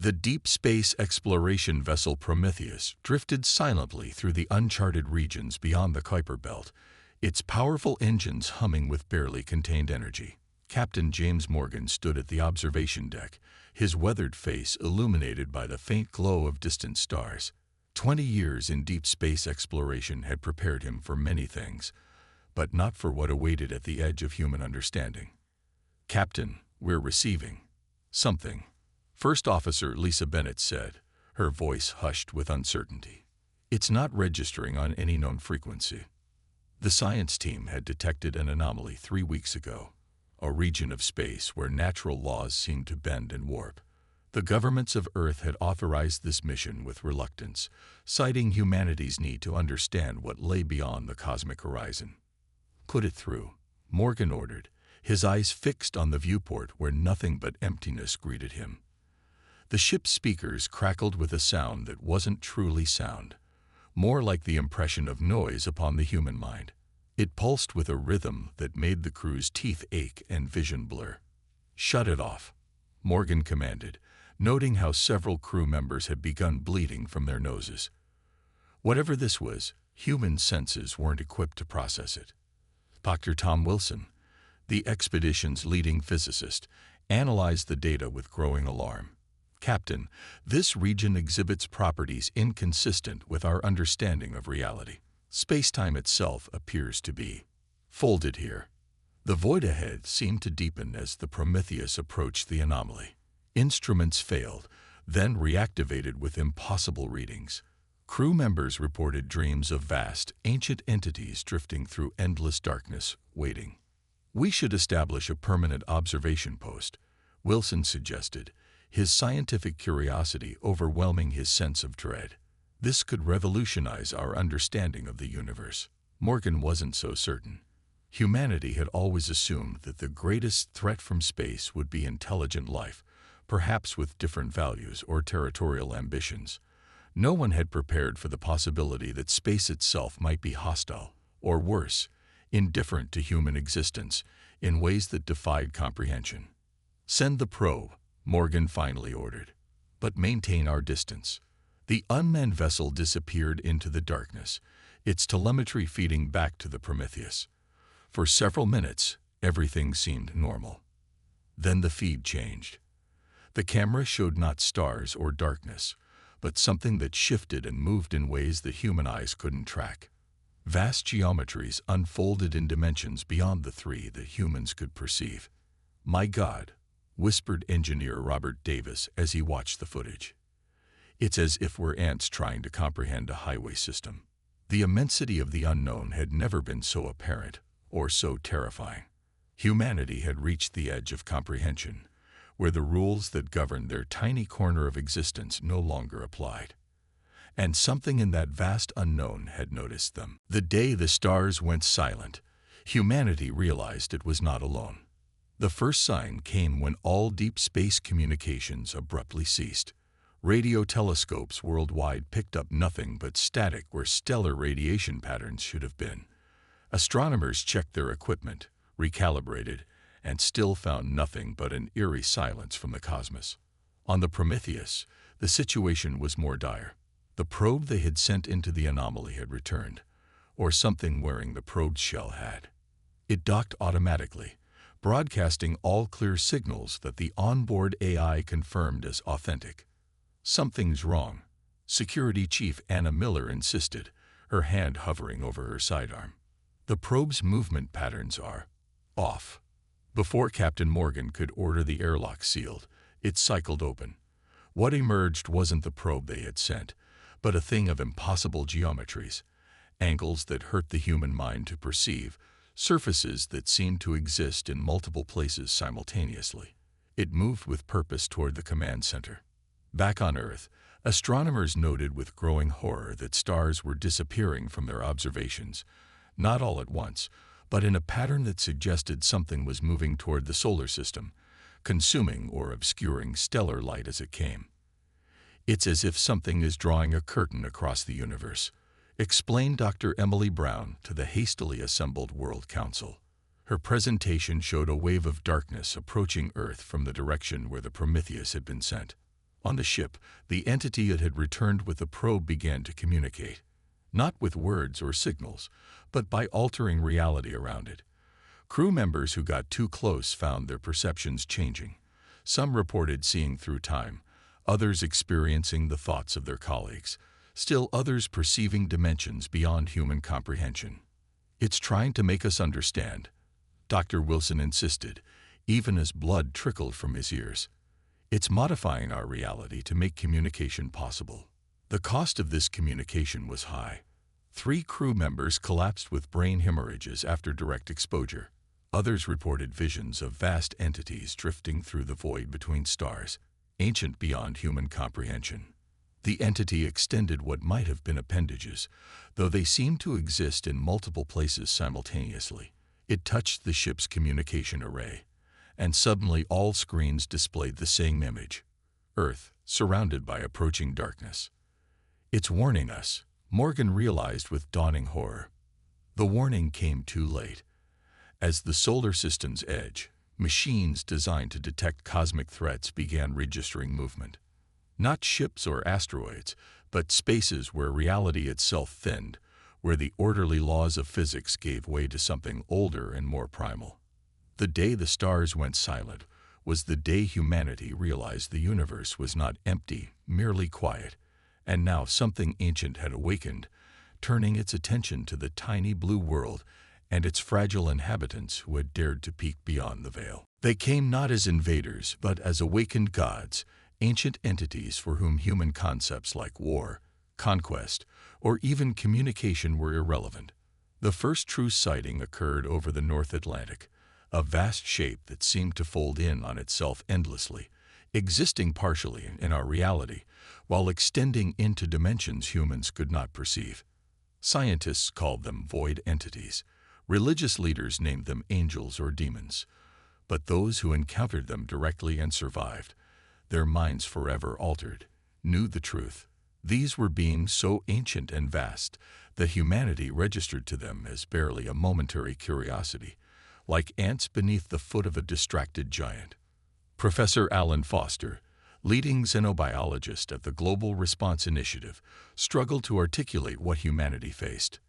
The deep space exploration vessel Prometheus drifted silently through the uncharted regions beyond the Kuiper Belt, its powerful engines humming with barely contained energy. Captain James Morgan stood at the observation deck, his weathered face illuminated by the faint glow of distant stars. 20 years in deep space exploration had prepared him for many things, but not for what awaited at the edge of human understanding. "Captain, we're receiving something," First Officer Lisa Bennett said, her voice hushed with uncertainty. "It's not registering on any known frequency." The science team had detected an anomaly 3 weeks ago, a region of space where natural laws seemed to bend and warp. The governments of Earth had authorized this mission with reluctance, citing humanity's need to understand what lay beyond the cosmic horizon. "Put it through," Morgan ordered, his eyes fixed on the viewport where nothing but emptiness greeted him. The ship's speakers crackled with a sound that wasn't truly sound, more like the impression of noise upon the human mind. It pulsed with a rhythm that made the crew's teeth ache and vision blur. "Shut it off," Morgan commanded, noting how several crew members had begun bleeding from their noses. Whatever this was, human senses weren't equipped to process it. Dr. Tom Wilson, the expedition's leading physicist, analyzed the data with growing alarm. "Captain, this region exhibits properties inconsistent with our understanding of reality. Space-time itself appears to be folded here." The void ahead seemed to deepen as the Prometheus approached the anomaly. Instruments failed, then reactivated with impossible readings. Crew members reported dreams of vast, ancient entities drifting through endless darkness, waiting. "We should establish a permanent observation post," Wilson suggested, his scientific curiosity overwhelming his sense of dread. "This could revolutionize our understanding of the universe." Morgan wasn't so certain. Humanity had always assumed that the greatest threat from space would be intelligent life, perhaps with different values or territorial ambitions. No one had prepared for the possibility that space itself might be hostile, or worse, indifferent to human existence, in ways that defied comprehension. "Send the probe," Morgan finally ordered, "but maintain our distance." The unmanned vessel disappeared into the darkness, its telemetry feeding back to the Prometheus. For several minutes, everything seemed normal. Then the feed changed. The camera showed not stars or darkness, but something that shifted and moved in ways that human eyes couldn't track. Vast geometries unfolded in dimensions beyond the three that humans could perceive. "My God," whispered engineer Robert Davis as he watched the footage. "It's as if we're ants trying to comprehend a highway system." The immensity of the unknown had never been so apparent or so terrifying. Humanity had reached the edge of comprehension, where the rules that governed their tiny corner of existence no longer applied. And something in that vast unknown had noticed them. The day the stars went silent, humanity realized it was not alone. The first sign came when all deep space communications abruptly ceased. Radio telescopes worldwide picked up nothing but static where stellar radiation patterns should have been. Astronomers checked their equipment, recalibrated, and still found nothing but an eerie silence from the cosmos. On the Prometheus, the situation was more dire. The probe they had sent into the anomaly had returned, or something wearing the probe's shell had. It docked automatically, broadcasting all clear signals that the onboard AI confirmed as authentic. "Something's wrong," Security Chief Anna Miller insisted, her hand hovering over her sidearm. "The probe's movement patterns are off." Before Captain Morgan could order the airlock sealed, it cycled open. What emerged wasn't the probe they had sent, but a thing of impossible geometries, angles that hurt the human mind to perceive, surfaces that seemed to exist in multiple places simultaneously. It moved with purpose toward the command center. Back on Earth, astronomers noted with growing horror that stars were disappearing from their observations, not all at once, but in a pattern that suggested something was moving toward the solar system, consuming or obscuring stellar light as it came. "It's as if something is drawing a curtain across the universe," explained Dr. Emily Brown to the hastily assembled World Council. Her presentation showed a wave of darkness approaching Earth from the direction where the Prometheus had been sent. On the ship, the entity that had returned with the probe began to communicate, not with words or signals, but by altering reality around it. Crew members who got too close found their perceptions changing. Some reported seeing through time, others experiencing the thoughts of their colleagues, still others perceiving dimensions beyond human comprehension. "It's trying to make us understand," Dr. Wilson insisted, even as blood trickled from his ears. "It's modifying our reality to make communication possible." The cost of this communication was high. 3 crew members collapsed with brain hemorrhages after direct exposure. Others reported visions of vast entities drifting through the void between stars, ancient beyond human comprehension. The entity extended what might have been appendages, though they seemed to exist in multiple places simultaneously. It touched the ship's communication array, and suddenly all screens displayed the same image: Earth, surrounded by approaching darkness. "It's warning us," Morgan realized with dawning horror. The warning came too late. As the solar system's edge, machines designed to detect cosmic threats began registering movement. Not ships or asteroids, but spaces where reality itself thinned, where the orderly laws of physics gave way to something older and more primal. The day the stars went silent was the day humanity realized the universe was not empty, merely quiet, and now something ancient had awakened, turning its attention to the tiny blue world and its fragile inhabitants who had dared to peek beyond the veil. They came not as invaders, but as awakened gods, ancient entities for whom human concepts like war, conquest, or even communication were irrelevant. The first true sighting occurred over the North Atlantic, a vast shape that seemed to fold in on itself endlessly, existing partially in our reality, while extending into dimensions humans could not perceive. Scientists called them void entities. Religious leaders named them angels or demons. But those who encountered them directly and survived, their minds forever altered, knew the truth. These were beings so ancient and vast that humanity registered to them as barely a momentary curiosity, like ants beneath the foot of a distracted giant. Professor Alan Foster, leading xenobiologist at the Global Response Initiative, struggled to articulate what humanity faced.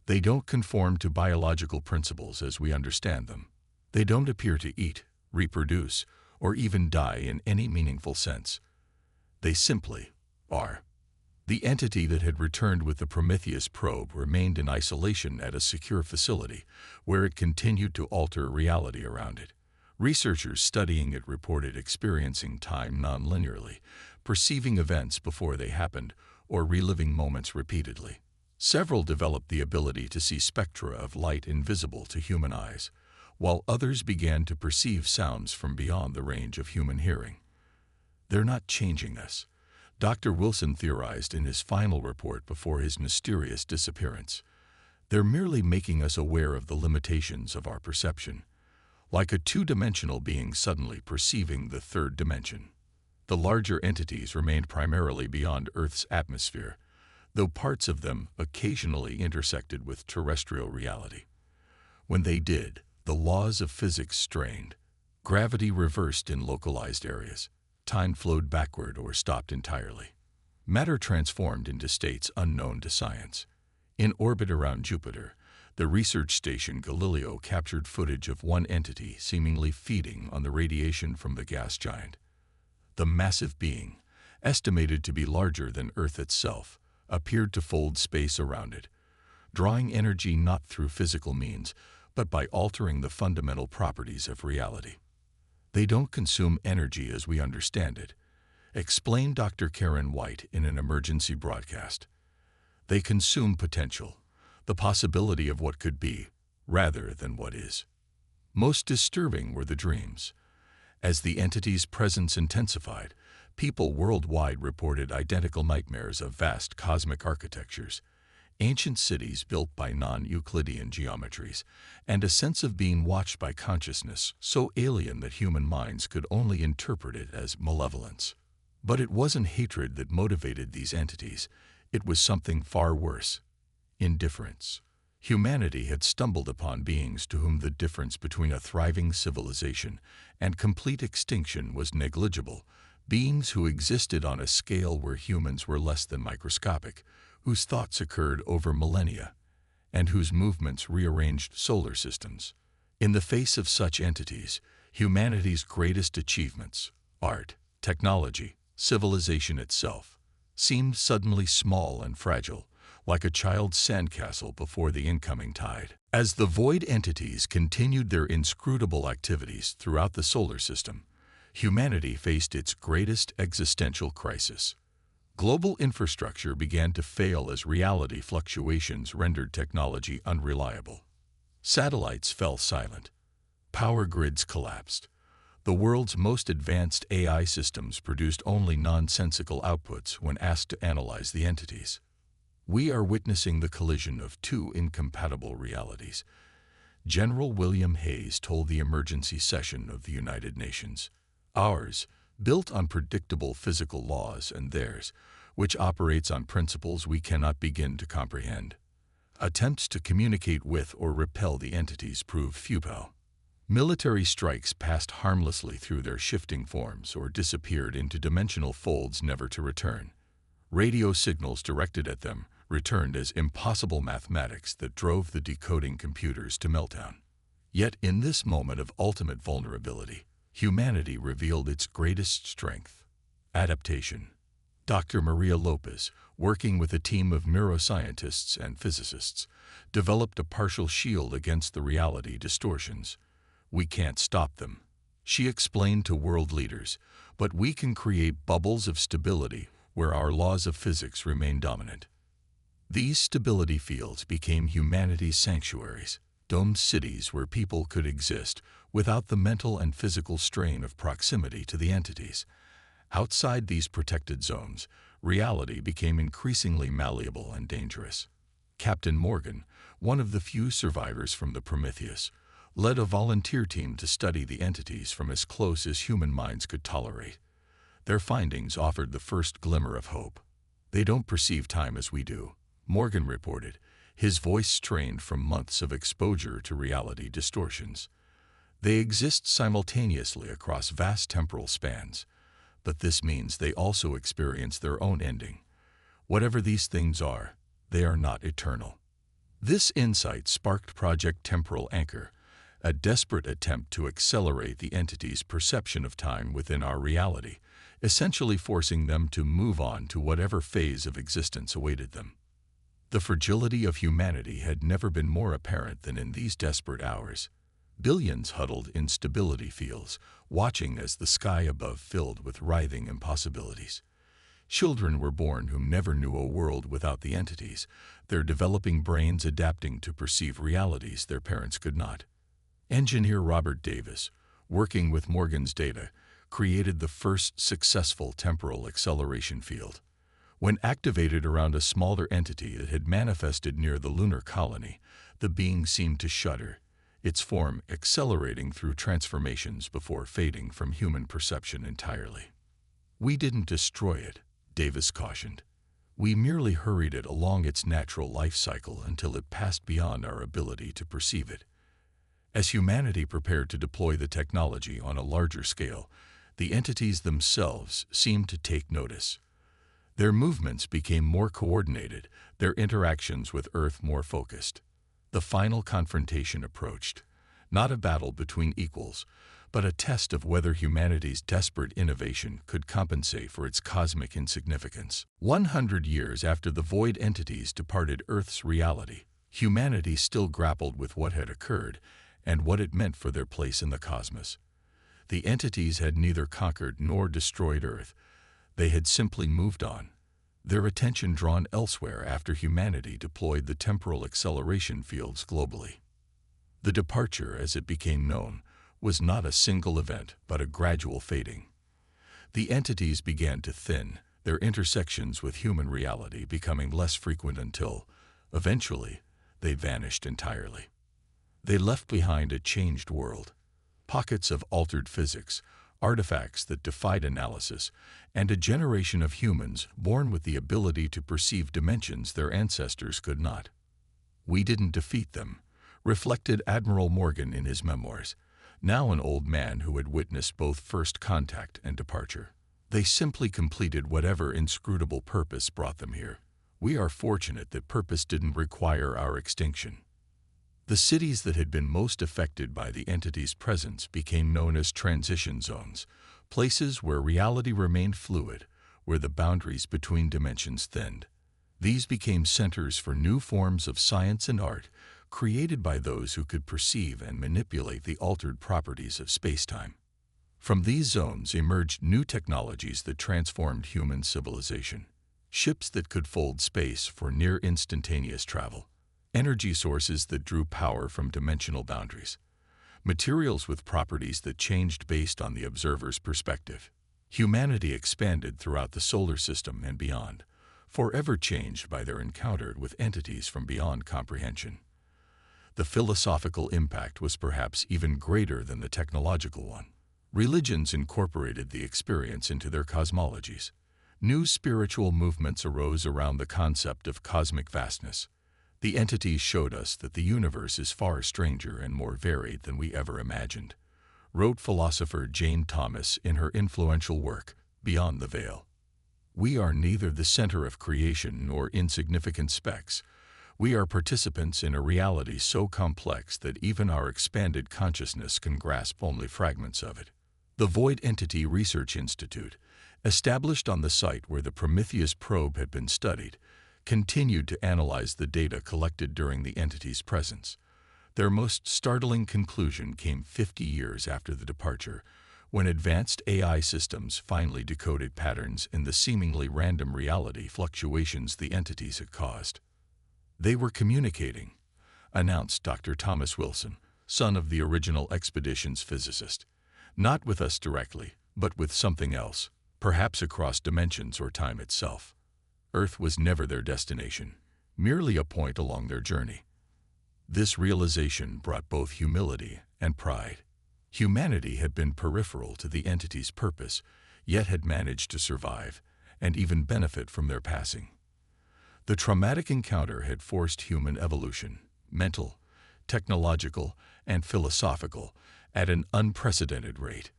They don't conform to biological principles as we understand them. They don't appear to eat, reproduce, or even die in any meaningful sense. They simply are. The entity that had returned with the Prometheus probe remained in isolation at a secure facility, where it continued to alter reality around it. Researchers studying it reported experiencing time non-linearly, perceiving events before they happened, or reliving moments repeatedly. Several developed the ability to see spectra of light invisible to human eyes, while others began to perceive sounds from beyond the range of human hearing. "They're not changing us," Dr. Wilson theorized in his final report before his mysterious disappearance. "They're merely making us aware of the limitations of our perception, like a two-dimensional being suddenly perceiving the third dimension." The larger entities remained primarily beyond Earth's atmosphere, though parts of them occasionally intersected with terrestrial reality. When they did, the laws of physics strained. Gravity reversed in localized areas. Time flowed backward or stopped entirely. Matter transformed into states unknown to science. In orbit around Jupiter, the research station Galileo captured footage of one entity seemingly feeding on the radiation from the gas giant. The massive being, estimated to be larger than Earth itself, appeared to fold space around it, drawing energy not through physical means, but by altering the fundamental properties of reality. "They don't consume energy as we understand it," explained Dr. Karen White in an emergency broadcast. "They consume potential, the possibility of what could be, rather than what is." Most disturbing were the dreams. As the entity's presence intensified, people worldwide reported identical nightmares of vast cosmic architectures, ancient cities built by non-Euclidean geometries, and a sense of being watched by consciousness so alien that human minds could only interpret it as malevolence. But it wasn't hatred that motivated these entities. It was something far worse: indifference. Humanity had stumbled upon beings to whom the difference between a thriving civilization and complete extinction was negligible, beings who existed on a scale where humans were less than microscopic, whose thoughts occurred over millennia, and whose movements rearranged solar systems. In the face of such entities, humanity's greatest achievements, art, technology, civilization itself, seemed suddenly small and fragile, like a child's sandcastle before the incoming tide. As the void entities continued their inscrutable activities throughout the solar system, humanity faced its greatest existential crisis. Global infrastructure began to fail as reality fluctuations rendered technology unreliable. Satellites fell silent. Power grids collapsed. The world's most advanced AI systems produced only nonsensical outputs when asked to analyze the entities. We are witnessing the collision of two incompatible realities, General William Hayes told the emergency session of the United Nations. Ours, built on predictable physical laws, and theirs, which operates on principles we cannot begin to comprehend. Attempts to communicate with or repel the entities proved futile. Military strikes passed harmlessly through their shifting forms or disappeared into dimensional folds never to return. Radio signals directed at them returned as impossible mathematics that drove the decoding computers to meltdown. Yet in this moment of ultimate vulnerability, humanity revealed its greatest strength: adaptation. Dr. Maria Lopez, working with a team of neuroscientists and physicists, developed a partial shield against the reality distortions. We can't stop them, she explained to world leaders, but we can create bubbles of stability where our laws of physics remain dominant. These stability fields became humanity's sanctuaries, domed cities where people could exist without the mental and physical strain of proximity to the entities. Outside these protected zones, reality became increasingly malleable and dangerous. Captain Morgan, one of the few survivors from the Prometheus, led a volunteer team to study the entities from as close as human minds could tolerate. Their findings offered the first glimmer of hope. "They don't perceive time as we do," Morgan reported, his voice strained from months of exposure to reality distortions. "They exist simultaneously across vast temporal spans, but this means they also experience their own ending. Whatever these things are, they are not eternal." This insight sparked Project Temporal Anchor, a desperate attempt to accelerate the entity's perception of time within our reality, essentially forcing them to move on to whatever phase of existence awaited them. The fragility of humanity had never been more apparent than in these desperate hours. Billions huddled in stability fields, watching as the sky above filled with writhing impossibilities. Children were born who never knew a world without the entities, their developing brains adapting to perceive realities their parents could not. Engineer Robert Davis, working with Morgan's data, created the first successful temporal acceleration field. When activated around a smaller entity that had manifested near the lunar colony, the being seemed to shudder, its form accelerating through transformations before fading from human perception entirely. "We didn't destroy it," Davis cautioned. "We merely hurried it along its natural life cycle until it passed beyond our ability to perceive it." As humanity prepared to deploy the technology on a larger scale, the entities themselves seemed to take notice. Their movements became more coordinated, their interactions with Earth more focused. The final confrontation approached, not a battle between equals, but a test of whether humanity's desperate innovation could compensate for its cosmic insignificance. 100 years after the void entities departed Earth's reality, humanity still grappled with what had occurred and what it meant for their place in the cosmos. The entities had neither conquered nor destroyed Earth. They had simply moved on, their attention drawn elsewhere after humanity deployed the temporal acceleration fields globally. The departure, as it became known, was not a single event, but a gradual fading. The entities began to thin, their intersections with human reality becoming less frequent until, eventually, they vanished entirely. They left behind a changed world, pockets of altered physics, artifacts that defied analysis, and a generation of humans born with the ability to perceive dimensions their ancestors could not. "We didn't defeat them," reflected Admiral Morgan in his memoirs, now an old man who had witnessed both first contact and departure. They simply completed whatever inscrutable purpose brought them here. We are fortunate that purpose didn't require our extinction. The cities that had been most affected by the entity's presence became known as transition zones, places where reality remained fluid, where the boundaries between dimensions thinned. These became centers for new forms of science and art, created by those who could perceive and manipulate the altered properties of spacetime. From these zones emerged new technologies that transformed human civilization. Ships that could fold space for near-instantaneous travel, energy sources that drew power from dimensional boundaries, materials with properties that changed based on the observer's perspective. Humanity expanded throughout the solar system and beyond, forever changed by their encounter with entities from beyond comprehension. The philosophical impact was perhaps even greater than the technological one. Religions incorporated the experience into their cosmologies. New spiritual movements arose around the concept of cosmic vastness. The entities showed us that the universe is far stranger and more varied than we ever imagined, wrote philosopher Jane Thomas in her influential work, Beyond the Veil. We are neither the center of creation nor insignificant specks. We are participants in a reality so complex that even our expanded consciousness can grasp only fragments of it. The Void Entity Research Institute, established on the site where the Prometheus probe had been studied, continued to analyze the data collected during the entity's presence. Their most startling conclusion came 50 years after the departure, when advanced AI systems finally decoded patterns in the seemingly random reality fluctuations the entities had caused. "They were communicating," announced Dr. Thomas Wilson, son of the original expedition's physicist. "Not with us directly, but with something else, perhaps across dimensions or time itself. Earth was never their destination, merely a point along their journey." This realization brought both humility and pride. Humanity had been peripheral to the entity's purpose, yet had managed to survive and even benefit from their passing. The traumatic encounter had forced human evolution, mental, technological, and philosophical, at an unprecedented rate.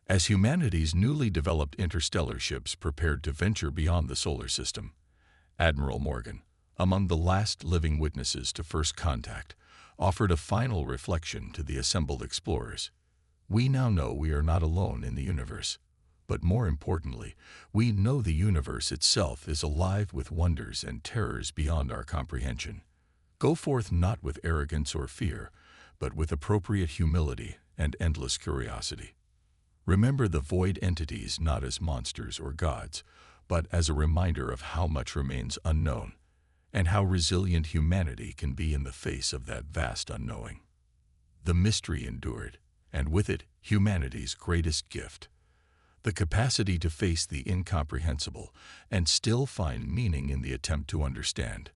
As humanity's newly developed interstellar ships prepared to venture beyond the solar system, Admiral Morgan, among the last living witnesses to first contact, offered a final reflection to the assembled explorers. "We now know we are not alone in the universe. But more importantly, we know the universe itself is alive with wonders and terrors beyond our comprehension. Go forth not with arrogance or fear, but with appropriate humility and endless curiosity. Remember the void entities not as monsters or gods, but as a reminder of how much remains unknown, and how resilient humanity can be in the face of that vast unknowing." The mystery endured, and with it, humanity's greatest gift: the capacity to face the incomprehensible and still find meaning in the attempt to understand.